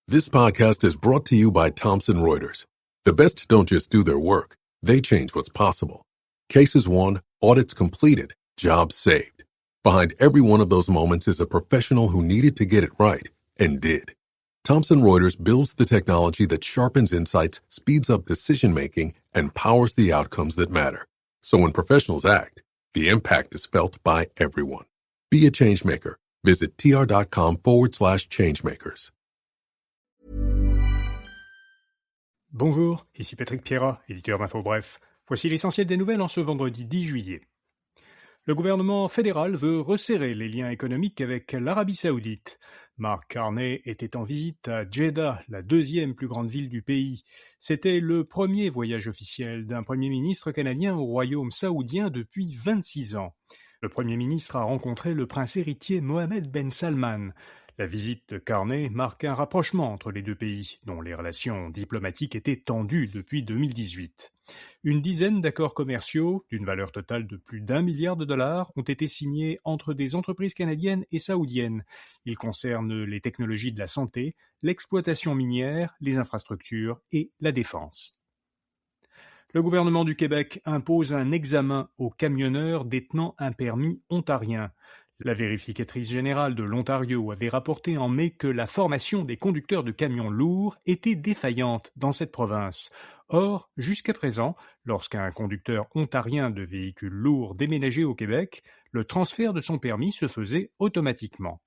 This podcast is brought to you by Thomson Reuters. The best don't just do their work, they change what's possible. Cases won, audits completed, jobs saved. Behind every one of those moments is a professional who needed to get it right and did. Thomson Reuters builds the technology that sharpens insights, speeds up decision-making, and powers the outcomes that matter. So when professionals act, the impact is felt by everyone. Be a changemaker. Visit tr.com/changemakers. Bonjour, ici Patrick Pierrat, éditeur d'Info Bref. Voici l'essentiel des nouvelles en ce vendredi 10 juillet. Le gouvernement fédéral veut resserrer les liens économiques avec l'Arabie Saoudite. Mark Carney était en visite à Jeddah, la deuxième plus grande ville du pays. C'était le premier voyage officiel d'un Premier ministre canadien au royaume saoudien depuis 26 ans. Le Premier ministre a rencontré le prince héritier Mohammed Ben Salman. La visite de Carney marque un rapprochement entre les deux pays, dont les relations diplomatiques étaient tendues depuis 2018. Une dizaine d'accords commerciaux, d'une valeur totale de plus d'1 milliard de dollars, ont été signés entre des entreprises canadiennes et saoudiennes. Ils concernent les technologies de la santé, l'exploitation minière, les infrastructures et la défense. Le gouvernement du Québec impose un examen aux camionneurs détenant un permis ontarien. La vérificatrice générale de l'Ontario avait rapporté en mai que la formation des conducteurs de camions lourds était défaillante dans cette province. Or, jusqu'à présent, lorsqu'un conducteur ontarien de véhicules lourds déménageait au Québec, le transfert de son permis se faisait automatiquement.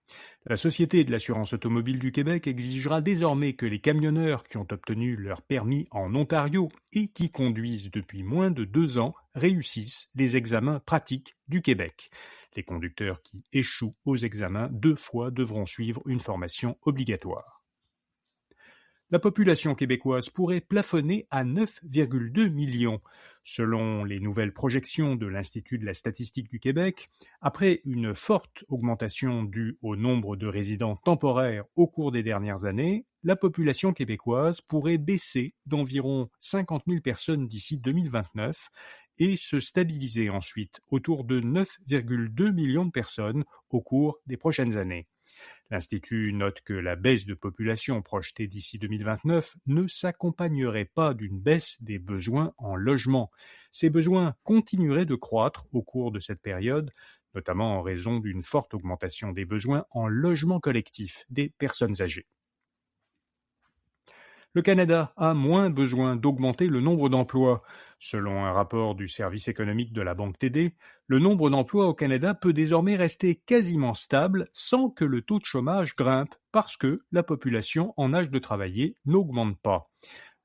La Société de l'assurance automobile du Québec exigera désormais que les camionneurs qui ont obtenu leur permis en Ontario et qui conduisent depuis moins de 2 ans réussissent les examens pratiques du Québec. Les conducteurs qui échouent aux examens 2 fois devront suivre une formation obligatoire. La population québécoise pourrait plafonner à 9,2 millions. Selon les nouvelles projections de l'Institut de la statistique du Québec, après une forte augmentation due au nombre de résidents temporaires au cours des dernières années, la population québécoise pourrait baisser d'environ 50 000 personnes d'ici 2029 et se stabiliser ensuite autour de 9,2 millions de personnes au cours des prochaines années. L'Institut note que la baisse de population projetée d'ici 2029 ne s'accompagnerait pas d'une baisse des besoins en logement. Ces besoins continueraient de croître au cours de cette période, notamment en raison d'une forte augmentation des besoins en logement collectif des personnes âgées. Le Canada a moins besoin d'augmenter le nombre d'emplois. Selon un rapport du service économique de la Banque TD, le nombre d'emplois au Canada peut désormais rester quasiment stable sans que le taux de chômage grimpe parce que la population en âge de travailler n'augmente pas.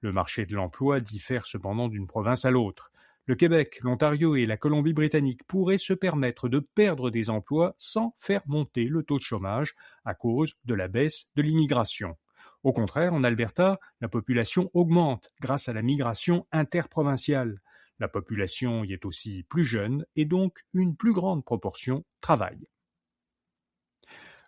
Le marché de l'emploi diffère cependant d'une province à l'autre. Le Québec, l'Ontario et la Colombie-Britannique pourraient se permettre de perdre des emplois sans faire monter le taux de chômage à cause de la baisse de l'immigration. Au contraire, en Alberta, la population augmente grâce à la migration interprovinciale. La population y est aussi plus jeune et donc une plus grande proportion travaille.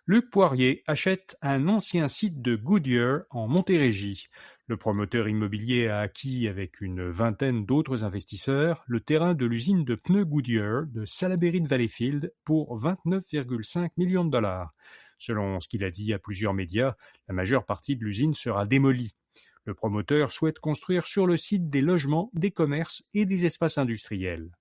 Luc Poirier achète un ancien site de Goodyear en Montérégie. Le promoteur immobilier a acquis avec une vingtaine d'autres investisseurs le terrain de l'usine de pneus Goodyear de Salaberry de Valleyfield pour 29,5 millions de dollars. Selon ce qu'il a dit à plusieurs médias, la majeure partie de l'usine sera démolie. Le promoteur souhaite construire sur le site des logements, des commerces et des espaces industriels.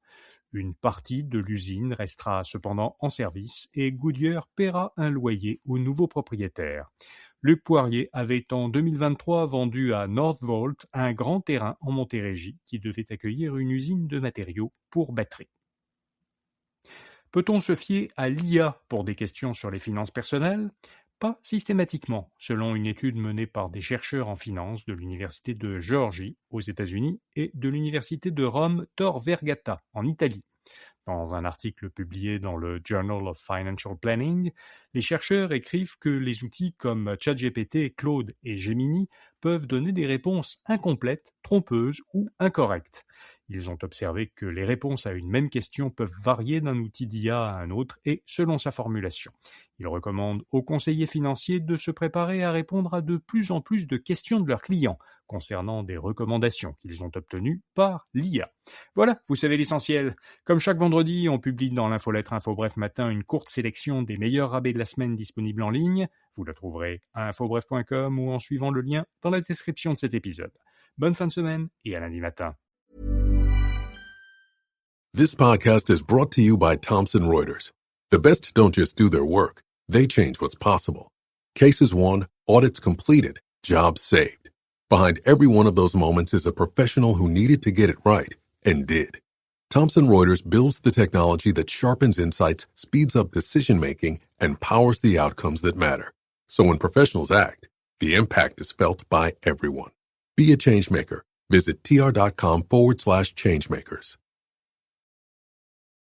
Une partie de l'usine restera cependant en service et Goodyear paiera un loyer au nouveau propriétaire. Luc Poirier avait en 2023 vendu à Northvolt un grand terrain en Montérégie qui devait accueillir une usine de matériaux pour batteries. Peut-on se fier à l'IA pour des questions sur les finances personnelles ? Pas systématiquement, selon une étude menée par des chercheurs en finance de l'Université de Géorgie aux États-Unis et de l'Université de Rome Tor Vergata en Italie. Dans un article publié dans le Journal of Financial Planning, les chercheurs écrivent que les outils comme ChatGPT, Claude et Gemini peuvent donner des réponses incomplètes, trompeuses ou incorrectes. Ils ont observé que les réponses à une même question peuvent varier d'un outil d'IA à un autre et selon sa formulation. Ils recommandent aux conseillers financiers de se préparer à répondre à de plus en plus de questions de leurs clients concernant des recommandations qu'ils ont obtenues par l'IA. Voilà, vous savez l'essentiel. Comme chaque vendredi, on publie dans l'infolettre InfoBref Matin une courte sélection des meilleurs rabais de la semaine disponibles en ligne. Vous la trouverez à infobref.com ou en suivant le lien dans la description de cet épisode. Bonne fin de semaine et à lundi matin. This podcast is brought to you by Thomson Reuters. The best don't just do their work, they change what's possible. Cases won, audits completed, jobs saved. Behind every one of those moments is a professional who needed to get it right and did. Thomson Reuters builds the technology that sharpens insights, speeds up decision-making, and powers the outcomes that matter. So when professionals act, the impact is felt by everyone. Be a changemaker. Visit tr.com/changemakers.